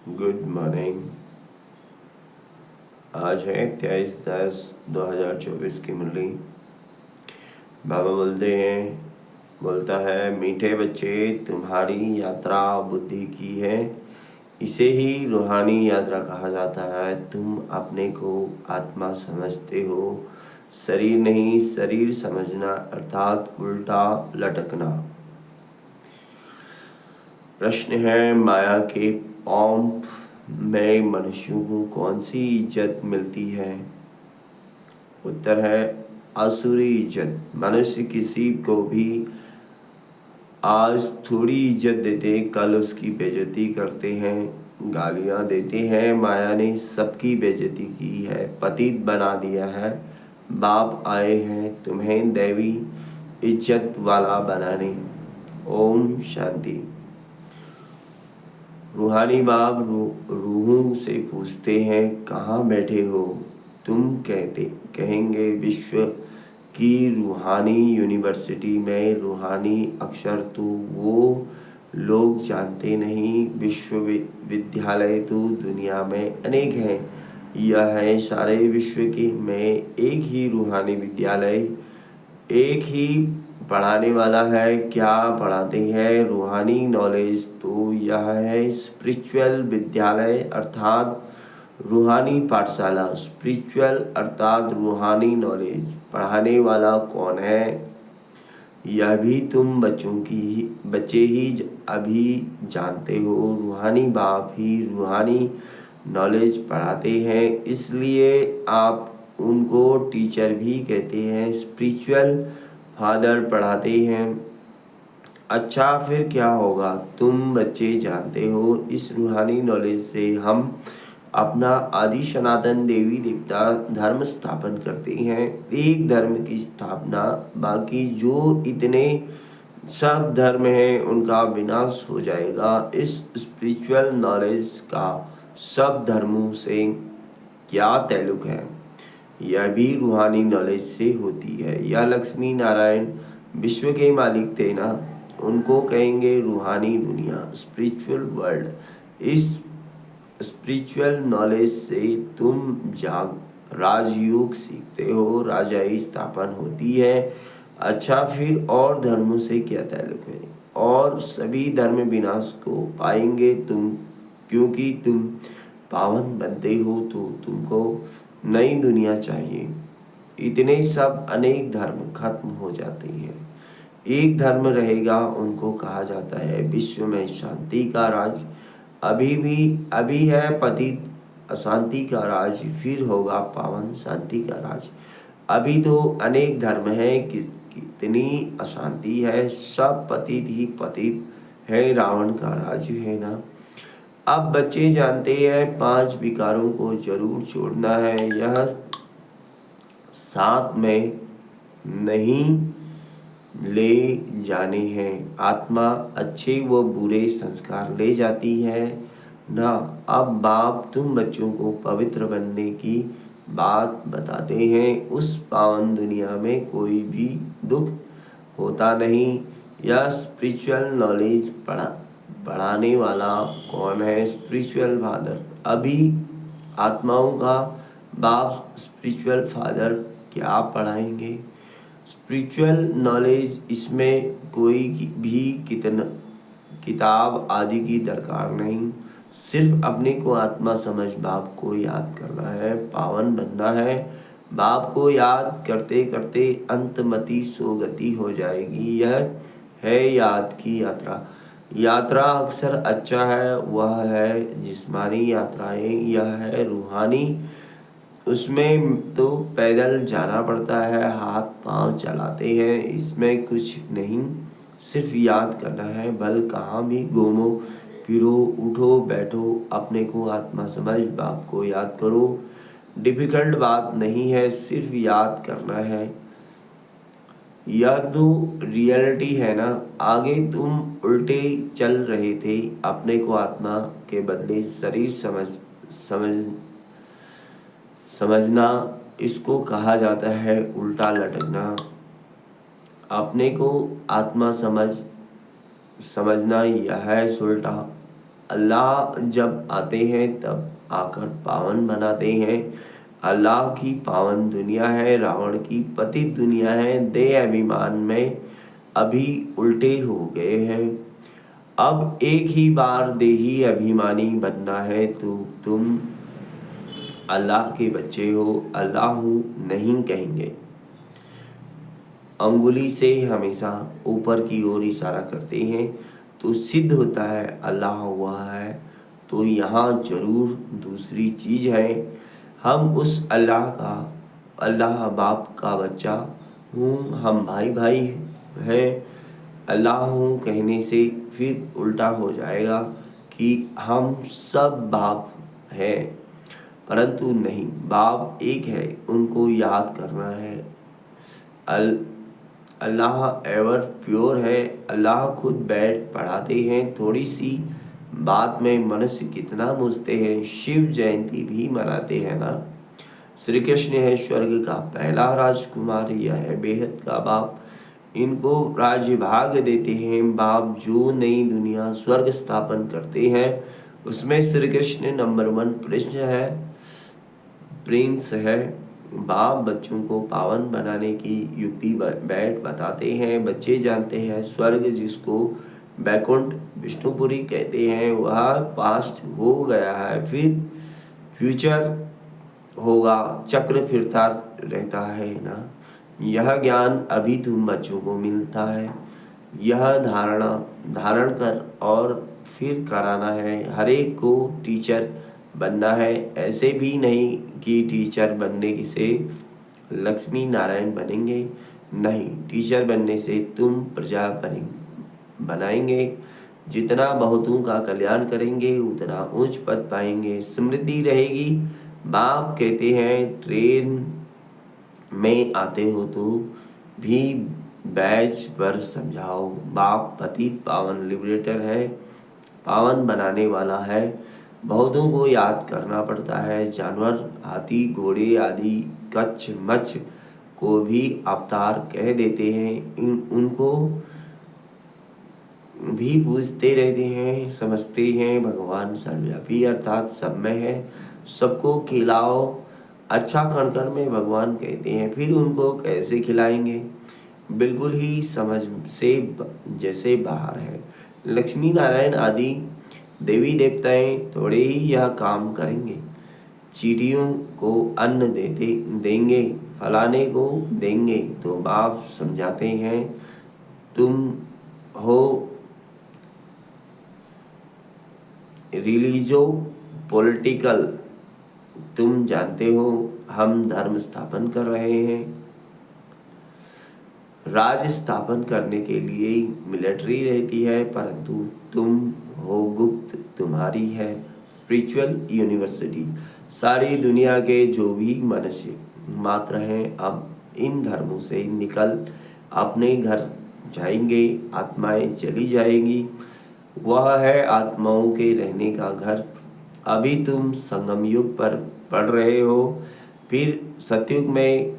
Good morning. आज है 23/10/2024 की मुरली। बाबा बोलता है, मीठे बच्चे, तुम्हारी यात्रा बुद्धि की है। इसे ही रूहानी यात्रा कहा जाता है। तुम अपने को आत्मा समझते हो, शरीर नहीं। शरीर समझना अर्थात उल्टा लटकना। प्रश्न है, माया के पॉम्प में मनुष्यों को कौन सी इज्जत मिलती है? उत्तर है आसुरी इज्जत। मनुष्य किसी को भी आज थोड़ी इज्जत देते, कल उसकी बेइज्जती करते हैं, गालियां देते हैं। माया ने सबकी बेइज्जती की है, पतित बना दिया है। बाप आए हैं तुम्हें दैवी इज्जत वाला बनाने। ओम शांति। रूहानी बाप रूहों से पूछते हैं, कहाँ बैठे हो? तुम कहेंगे विश्व की रूहानी यूनिवर्सिटी में। रूहानी अक्षर तो वो लोग जानते नहीं। विश्वविद्यालय तो दुनिया में अनेक हैं। यह है सारे विश्व के में एक ही रूहानी विद्यालय, एक ही पढ़ाने वाला है। क्या पढ़ाते हैं? रूहानी नॉलेज। तो यह है स्पिरिचुअल विद्यालय अर्थात रूहानी पाठशाला। स्पिरिचुअल अर्थात रूहानी नॉलेज पढ़ाने वाला कौन है? यह भी तुम बच्चे ही अभी जानते हो। रूहानी बाप ही रूहानी नॉलेज पढ़ाते हैं, इसलिए आप उनको टीचर भी कहते हैं। स्पिरिचुअल फादर पढ़ाते हैं। अच्छा, फिर क्या होगा? तुम बच्चे जानते हो, इस रूहानी नॉलेज से हम अपना आदि सनातन देवी देवता धर्म स्थापन करते हैं। एक धर्म की स्थापना, बाकी जो इतने सब धर्म हैं उनका विनाश हो जाएगा। इस स्पिरिचुअल नॉलेज का सब धर्मों से क्या ताल्लुक है? यह भी रूहानी नॉलेज से होती है। यह लक्ष्मी नारायण विश्व के मालिक थे ना, उनको कहेंगे रूहानी दुनिया, स्पिरिचुअल वर्ल्ड। इस स्पिरिचुअल नॉलेज से तुम राजयोग सीखते हो, राजाई स्थापन होती है। अच्छा, फिर और धर्मों से क्या ताल्लुक है? और सभी धर्म विनाश को पाएंगे तुम, क्योंकि तुम पावन बनते हो तो तुमको नई दुनिया चाहिए। इतने सब अनेक धर्म खत्म हो जाते हैं, एक धर्म रहेगा। उनको कहा जाता है विश्व में शांति का राज। अभी है पतित अशांति का राज, फिर होगा पावन शांति का राज। अभी तो अनेक धर्म है, कितनी अशांति है, सब पतित ही पतित है। रावण का राज है ना। अब बच्चे जानते हैं 5 विकारों को जरूर छोड़ना है। यह साथ में नहीं ले जाने हैं। आत्मा अच्छे व बुरे संस्कार ले जाती है ना। अब बाप तुम बच्चों को पवित्र बनने की बात बताते हैं। उस पावन दुनिया में कोई भी दुख होता नहीं। यह स्पिरिचुअल नॉलेज पढ़ाने वाला कौन है? Spiritual father. अभी आत्माओं का बाप स्पिरिचुअल फादर क्या पढ़ाएंगे? स्पिरिचुअल नॉलेज, इसमें कोई भी किताब आदि की दरकार नहीं। सिर्फ अपने को आत्मा समझ बाप को याद करना है, पावन बनना है। बाप को याद करते करते अंतमति सोगति हो जाएगी। यह है याद की यात्रा। यात्रा अक्सर अच्छा है, वह है जिस्मानी यात्राएं। यह है रूहानी, उसमें तो पैदल जाना पड़ता है, हाथ पांव चलाते हैं। इसमें कुछ नहीं, सिर्फ याद करना है। बल कहाँ भी घूमो फिरो, उठो बैठो, अपने को आत्मा समझ बाप को याद करो। डिफिकल्ट बात नहीं है, सिर्फ याद करना है। यह तो रियलिटी है ना। आगे तुम उल्टे चल रहे थे, अपने को आत्मा के बदले शरीर समझना, इसको कहा जाता है उल्टा लटकना। अपने को आत्मा समझना, यह है उल्टा। अल्लाह जब आते हैं तब आकर पावन बनाते हैं। अल्लाह की पावन दुनिया है, रावण की पतित दुनिया है। देह अभिमान में अभी उल्टे हो गए हैं। अब एक ही बार देही अभिमानी बनना है तो तुम अल्लाह के बच्चे हो, अल्लाह हूँ नहीं कहेंगे। अंगुली से हमेशा ऊपर की ओर इशारा करते हैं तो सिद्ध होता है अल्लाह हुआ है। तो यहाँ जरूर दूसरी चीज है, हम उस अल्लाह बाप का बच्चा हूँ, हम भाई भाई हैं। अल्लाह हूँ कहने से फिर उल्टा हो जाएगा कि हम सब बाप हैं, परंतु नहीं, बाप एक है, उनको याद करना है। अल्लाह एवर प्योर है। अल्लाह खुद बैठ पढ़ाते हैं। थोड़ी सी बात में मनुष्य कितना मूझते हैं। शिव जयंती भी मनाते हैं ना। श्री कृष्ण है स्वर्ग का पहला राजकुमार, यह है बेहद का बाप। इनको राज्य भाग देते हैं बाप जो नई दुनिया स्वर्ग स्थापन करते हैं। उसमें श्री कृष्ण नंबर 1 प्रिंस है। बाप बच्चों को पावन बनाने की युक्ति बैठ बताते हैं। बच्चे जानते हैं स्वर्ग जिसको बैकुंठ विष्णुपुरी कहते हैं वह पास्ट हो गया है, फिर फ्यूचर होगा, चक्र फिरता रहता है ना। यह ज्ञान अभी तुम बच्चों को मिलता है। यह धारण कर और फिर कराना है। हर एक को टीचर बनना है। ऐसे भी नहीं कि टीचर बनने से लक्ष्मी नारायण बनेंगे, नहीं, टीचर बनने से तुम प्रजा बनाएंगे। जितना बहुतों का कल्याण करेंगे उतना उच्च पद पाएंगे, समृद्धि रहेगी। बाप कहते हैं ट्रेन में आते हो तो भी बैच पर समझाओ। बाप पतित पावन लिबरेटर है, पावन बनाने वाला है। बहुतों को याद करना पड़ता है। जानवर, हाथी, घोड़े आदि कच्छ मच्छ को भी अवतार कह देते हैं। उनको भी पूजते रहते हैं, समझते हैं भगवान सर्वव्यापी अर्थात सब में है। सबको खिलाओ, अच्छा कण कण में भगवान कहते हैं। फिर उनको कैसे खिलाएंगे, बिल्कुल ही समझ से जैसे बाहर है। लक्ष्मी नारायण आदि देवी देवताएं थोड़े ही यह काम करेंगे। चींटियों को अन्न देंगे, फलाने को देंगे। तो बाप समझाते हैं तुम हो रिलीजो पॉलिटिकल, तुम जानते हो हम धर्म स्थापन कर रहे हैं। राज स्थापन करने के लिए मिलिट्री रहती है, परंतु तुम हो गुप्त, तुम्हारी है स्पिरिचुअल यूनिवर्सिटी। सारी दुनिया के जो भी मनुष्य मात्र हैं अब इन धर्मों से निकल अपने घर जाएंगे, आत्माएं चली जाएंगी। वह है आत्माओं के रहने का घर। अभी तुम संगम युग पर पढ़ रहे हो, फिर सतयुग में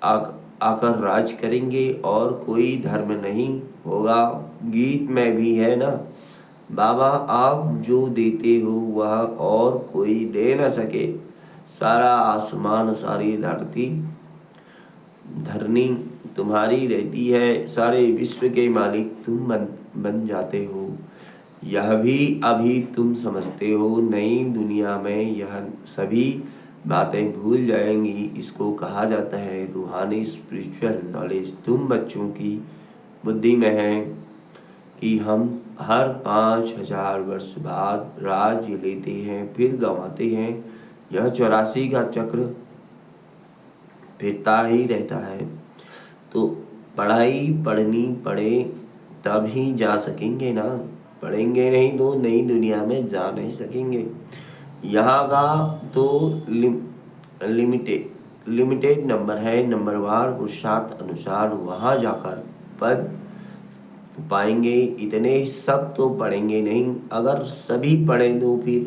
आकर राज करेंगे और कोई धर्म नहीं होगा। गीत में भी है ना, बाबा आप जो देते हो वह और कोई दे न सके। सारा आसमान, सारी धरनी तुम्हारी रहती है। सारे विश्व के मालिक तुम बन जाते हो। यह भी अभी तुम समझते हो। नई दुनिया में यह सभी बातें भूल जाएंगी। इसको कहा जाता है रूहानी स्पिरिचुअल नॉलेज। तुम बच्चों की बुद्धि में है कि हम हर 5000 वर्ष बाद राज्य लेते हैं, फिर गंवाते हैं। यह 84 का चक्र फिरता ही रहता है। तो पढ़ाई पढ़नी पड़े तब ही जा सकेंगे ना, पढ़ेंगे नहीं तो नई दुनिया में जा नहीं सकेंगे। यहाँ का तो लिमिटेड नंबर है, नंबरवार पुरुषार्थ अनुसार वहाँ जाकर पद पाएंगे। इतने सब तो पढ़ेंगे नहीं। अगर सभी पढ़ें तो फिर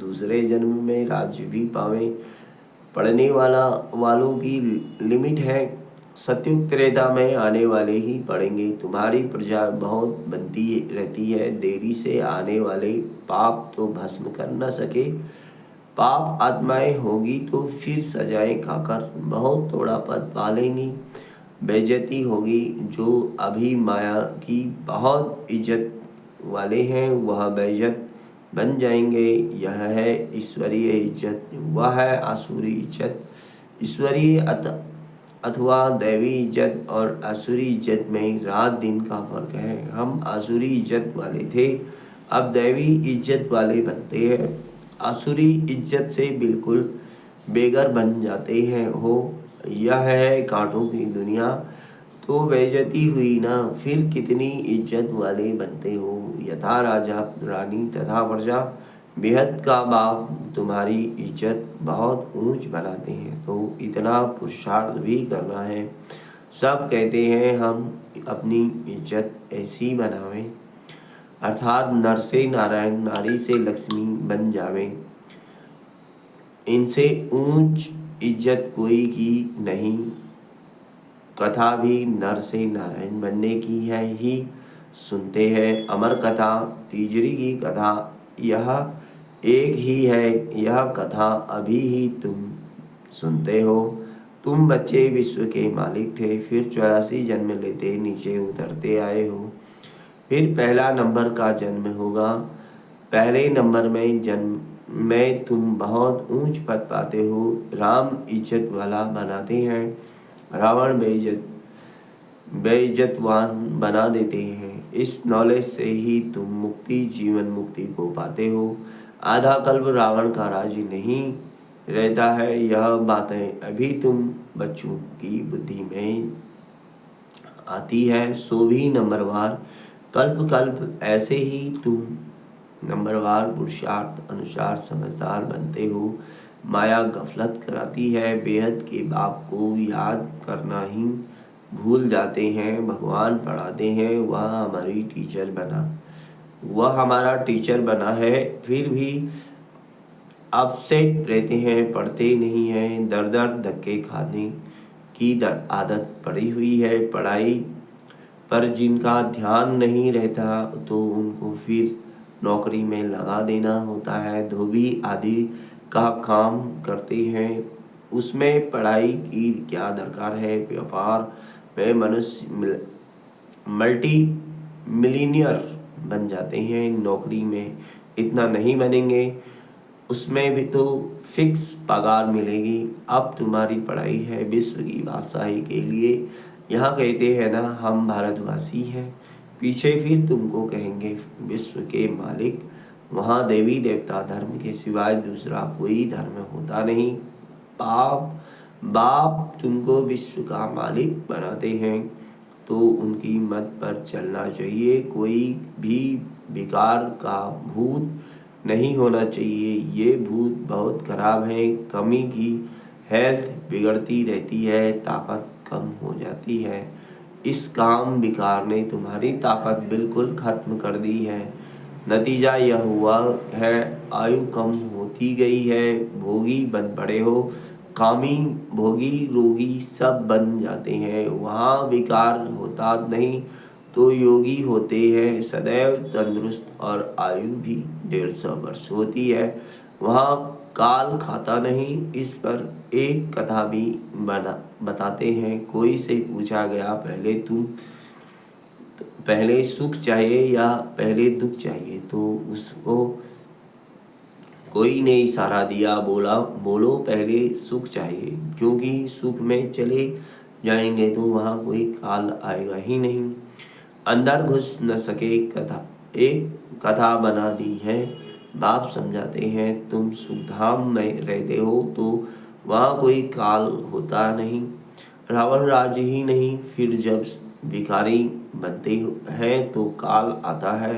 दूसरे जन्म में राज्य भी पावें। पढ़ने वालों की लिमिट है। सतयुग त्रेता में आने वाले ही पड़ेंगे। तुम्हारी प्रजा बहुत बनती रहती है, देरी से आने वाले पाप तो भस्म कर न सके। पाप आत्माएं होगी तो फिर सजाएं खाकर बहुत थोड़ा पद पालेंगी। बेइज्जती होगी। जो अभी माया की बहुत इज्जत वाले हैं वह बेइज्जत बन जाएंगे। यह है ईश्वरीय इज्जत, वह है आसुरी इज्जत। ईश्वरीय अथवा दैवी इज्जत और आसुरी इज्जत में रात दिन का फर्क है। हम आसुरी इज्जत वाले थे, अब दैवी इज्जत वाले बनते हैं। आसुरी इज्जत से बिल्कुल बेघर बन जाते हैं हो। यह है कांटों की दुनिया। तो बेइज्जती हुई ना, फिर कितनी इज्जत वाले बनते हो। यथा राजा रानी तथा प्रजा बेहद का बाप तुम्हारी इज्जत बहुत ऊंच बनाते हैं, तो इतना पुरुषार्थ भी करना है। सब कहते हैं हम अपनी इज्जत ऐसी बनावें, अर्थात नर से नारायण, नारी से लक्ष्मी बन जावें। इनसे ऊंच इज्जत कोई की नहीं। कथा भी नर से नारायण बनने की है ही सुनते हैं। अमर कथा तीजरी की कथा यह एक ही है। यह कथा अभी ही तुम सुनते हो। तुम बच्चे विश्व के मालिक थे, फिर 84 जन्म लेते नीचे उतरते आए हो। फिर पहला नंबर का जन्म होगा। पहले नंबर में जन्म में तुम बहुत ऊंच पद पाते हो। राम इज्जत वाला बनाते हैं, रावण बेइज्जतवान बना देते हैं। इस नॉलेज से ही तुम मुक्ति, जीवन मुक्ति को पाते हो। आधा कल्प रावण का राज्य नहीं रहता है। यह बातें अभी तुम बच्चों की बुद्धि में आती है। सो भी नंबरवार कल्प कल्प ऐसे ही तुम नंबरवार पुरुषार्थ अनुसार समझदार बनते हो। माया गफलत कराती है, बेहद के बाप को याद करना ही भूल जाते हैं। भगवान पढ़ाते हैं, वह हमारा टीचर बना है, फिर भी अपसेट रहते हैं, पढ़ते नहीं हैं। दर दर धक्के खाने की आदत पड़ी हुई है। पढ़ाई पर जिनका ध्यान नहीं रहता तो उनको फिर नौकरी में लगा देना होता है। धोबी आदि का काम करते हैं, उसमें पढ़ाई की क्या दरकार है। व्यापार में मनुष्य मल्टी मिलीनियर बन जाते हैं, नौकरी में इतना नहीं बनेंगे, उसमें भी तो फिक्स पगार मिलेगी। अब तुम्हारी पढ़ाई है विश्व की बादशाही के लिए। यहाँ कहते हैं ना हम भारतवासी हैं, पीछे फिर तुमको कहेंगे विश्व के मालिक। वहाँ देवी देवता धर्म के सिवाय दूसरा कोई धर्म होता नहीं। बाप तुमको विश्व का मालिक बनाते हैं तो उनकी मत पर चलना चाहिए। कोई भी विकार का भूत नहीं होना चाहिए। ये भूत बहुत खराब है। कमी की हेल्थ बिगड़ती रहती है, ताकत कम हो जाती है। इस काम विकार ने तुम्हारी ताकत बिल्कुल खत्म कर दी है। नतीजा यह हुआ है, आयु कम होती गई है, भोगी बन पड़े हो। कामी, भोगी, रोगी सब बन जाते हैं। वहाँ विकार होता नहीं तो योगी होते हैं, सदैव तंदुरुस्त, और आयु भी 150 वर्ष होती है। वहाँ काल खाता नहीं। इस पर एक कथा भी बताते हैं। कोई से पूछा गया पहले सुख चाहिए या पहले दुख चाहिए, तो उसको कोई ने इशारा दिया, बोलो पहले सुख चाहिए, क्योंकि सुख में चले जाएंगे तो वहाँ कोई काल आएगा ही नहीं, अंदर घुस न सके। एक कथा बना दी है। बाप समझाते हैं तुम सुखधाम में रहते हो तो वहाँ कोई काल होता नहीं, रावण राज्य ही नहीं। फिर जब भिखारी बनते हैं तो काल आता है।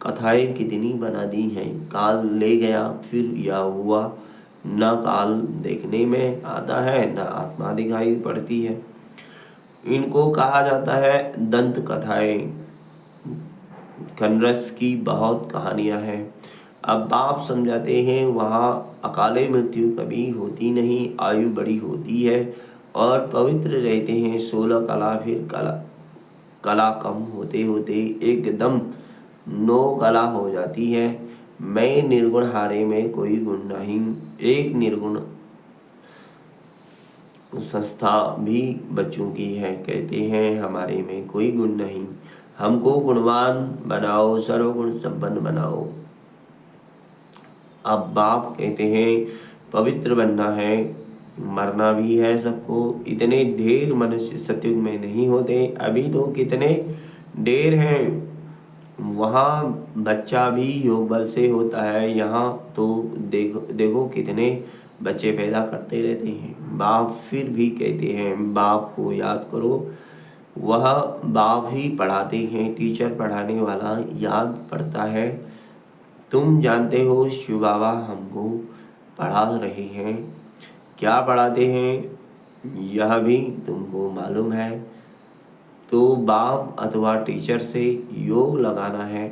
कथाएं कितनी बना दी हैं। काल ले गया, फिर यह हुआ। न काल देखने में आता है, न आत्मा दिखाई पड़ती है। इनको कहा जाता है दंत कथाएं। खनरस की बहुत कहानियां हैं। अब बाप समझाते हैं वहाँ अकाले मृत्यु कभी होती नहीं, आयु बड़ी होती है। और पवित्र रहते हैं। 16 कला, फिर कला कम होते होते एकदम 9 कला हो जाती है। मैं निर्गुण हारे में कोई गुण नहीं, एक निर्गुण संस्था भी बच्चों की है। कहते हैं हमारे में कोई गुण नहीं, हमको गुणवान बनाओ, सर्वगुण संपन्न बनाओ। अब बाप कहते हैं पवित्र बनना है, मरना भी है सबको। इतने ढेर मनुष्य सतयुग में नहीं होते, अभी तो कितने ढेर हैं। वहाँ बच्चा भी योग बल से होता है, यहाँ तो देखो देखो कितने बच्चे पैदा करते रहते हैं। बाप फिर भी कहते हैं बाप को याद करो, वह बाप ही पढ़ाते हैं, टीचर पढ़ाने वाला याद पड़ता है। तुम जानते हो शिव बाबा हमको पढ़ा रहे हैं, क्या पढ़ाते हैं यह भी तुमको मालूम है। तो बाप अथवा टीचर से योग लगाना है।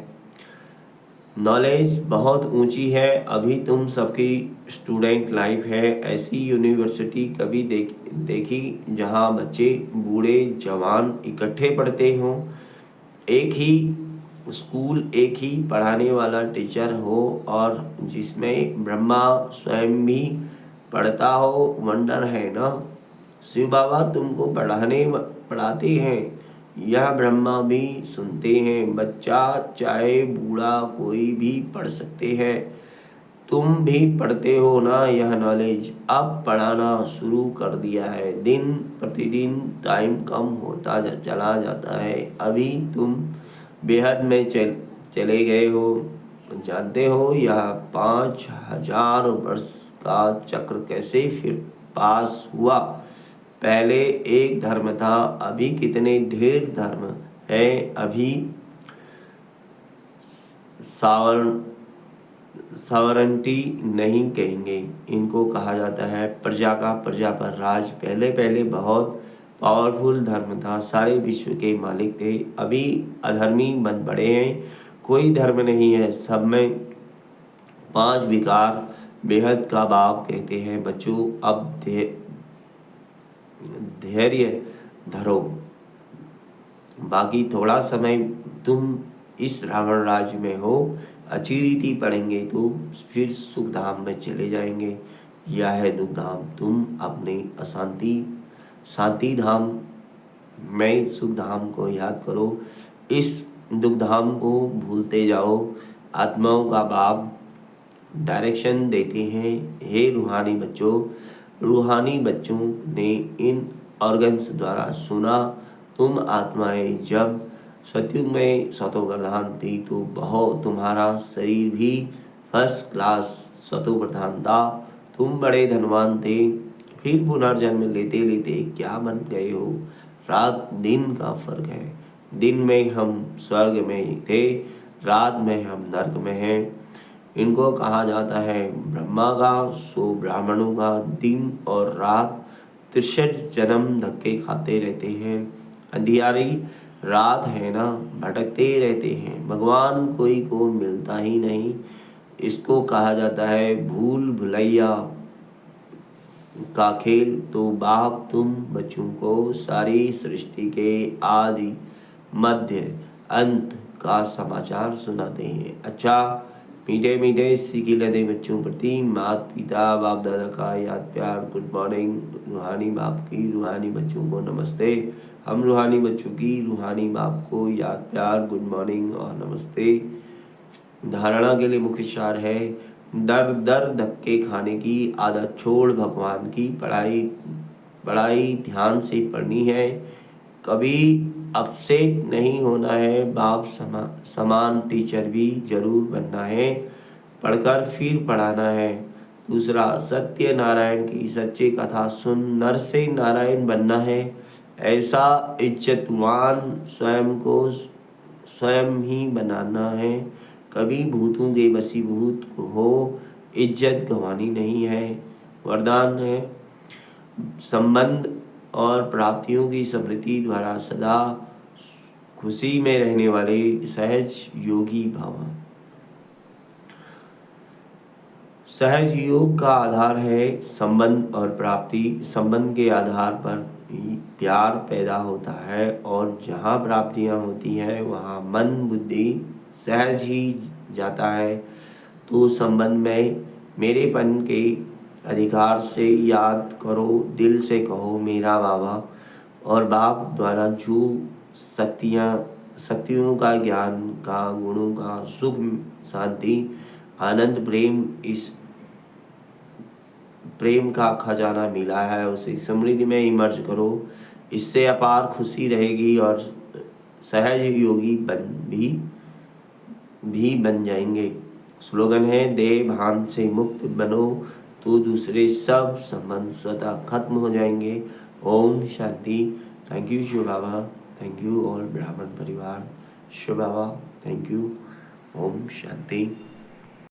नॉलेज बहुत ऊंची है, अभी तुम सबकी स्टूडेंट लाइफ है। ऐसी यूनिवर्सिटी कभी देखी जहां बच्चे बूढ़े जवान इकट्ठे पढ़ते हों, एक ही स्कूल, एक ही पढ़ाने वाला टीचर हो, और जिसमें ब्रह्मा स्वयं भी पढ़ता हो। वंडर है ना। शिव बाबा तुमको पढ़ाते हैं, यह ब्रह्मा भी सुनते हैं। बच्चा चाहे बूढ़ा कोई भी पढ़ सकते हैं। तुम भी पढ़ते हो ना यह नॉलेज, अब पढ़ाना शुरू कर दिया है। दिन प्रतिदिन टाइम कम होता चला जाता है। अभी तुम बेहद में चले गए हो। जानते हो यह 5000 वर्ष का चक्र कैसे फिर पास हुआ। पहले एक धर्म था, अभी कितने ढेर धर्म है। अभी सॉवरेंटी नहीं कहेंगे, इनको कहा जाता है प्रजा का प्रजा पर राज। पहले पहले बहुत पावरफुल धर्म था, सारे विश्व के मालिक थे। अभी अधर्मी बन पड़े हैं, कोई धर्म नहीं है, सब में 5 विकार। बेहद का बाप कहते हैं बच्चों अब धैर्य धरो, बाकी थोड़ा समय तुम इस रावण राज्य में हो। अच्छी रीति पढ़ेंगे तो फिर सुख धाम में चले जाएंगे। यह है दुख धाम, तुम अपने शांति धाम में सुख धाम को याद करो, इस दुख धाम को भूलते जाओ। आत्माओं का बाप डायरेक्शन देते हैं। हे रूहानी बच्चों, रूहानी बच्चों ने इन ऑर्गन्स द्वारा सुना, तुम आत्माएं जब सतयुग में सतोप्रधान थी तो बहुत तुम्हारा शरीर भी फर्स्ट क्लास सतोप्रधान था, तुम बड़े धनवान थे। फिर पुनर्जन्म लेते लेते क्या बन गए हो। रात दिन का फर्क है, दिन में हम स्वर्ग में थे, रात में हम नर्क में हैं। इनको कहा जाता है ब्रह्मा का सो ब्राह्मणों का दिन और रात 63 जन्म धक्के खाते रहते हैं। अंधियारी रात है ना, भटकते रहते हैं, भगवान कोई को मिलता ही नहीं। इसको कहा जाता है भूल भुलैया का खेल। तो बाप तुम बच्चों को सारी सृष्टि के आदि मध्य अंत का समाचार सुनाते हैं। अच्छा मीठे मीठे सीखी लदे बच्चों प्रति माता पिता बाप दादा का याद प्यार, गुड मॉर्निंग। रूहानी बाप की रूहानी बच्चों को नमस्ते। हम रूहानी बच्चों की रूहानी बाप को याद प्यार, गुड मॉर्निंग और नमस्ते। धारणा के लिए मुख्य सार है, दर दर धक्के खाने की आदत छोड़, भगवान की पढ़ाई ध्यान से पढ़नी है, कभी अपसेट नहीं होना है। बाप समान टीचर भी जरूर बनना है, पढ़कर फिर पढ़ाना है। दूसरा, सत्य नारायण की सच्ची कथा सुन नर से नारायण बनना है। ऐसा इज्जतवान स्वयं को स्वयं ही बनाना है, कभी भूतों के वशीभूत हो, इज्जत गंवानी नहीं है। वरदान है, संबंध और प्राप्तियों की समृद्धि द्वारा सदा खुशी में रहने वाले सहज योगी भव। सहज योग का आधार है संबंध और प्राप्ति। संबंध के आधार पर ही प्यार पैदा होता है और जहाँ प्राप्तियाँ होती हैं वहाँ मन बुद्धि सहज ही जाता है। तो संबंध में मेरेपन के अधिकार से याद करो, दिल से कहो मेरा बाबा। और बाप द्वारा जो शक्तियों का, ज्ञान का, गुणों का, सुख, शांति, आनंद, प्रेम, इस प्रेम का खजाना मिला है उसे समृद्धि में इमर्ज करो। इससे अपार खुशी रहेगी और सहज योगी भी बन जाएंगे। स्लोगन है देह भान से मुक्त बनो तो दूसरे सब संबंध स्वतः खत्म हो जाएंगे। Om Shanti. Thank you Shiv Baba, thank you all ब्राह्मण परिवार। Shiv Baba thank you. Om Shanti.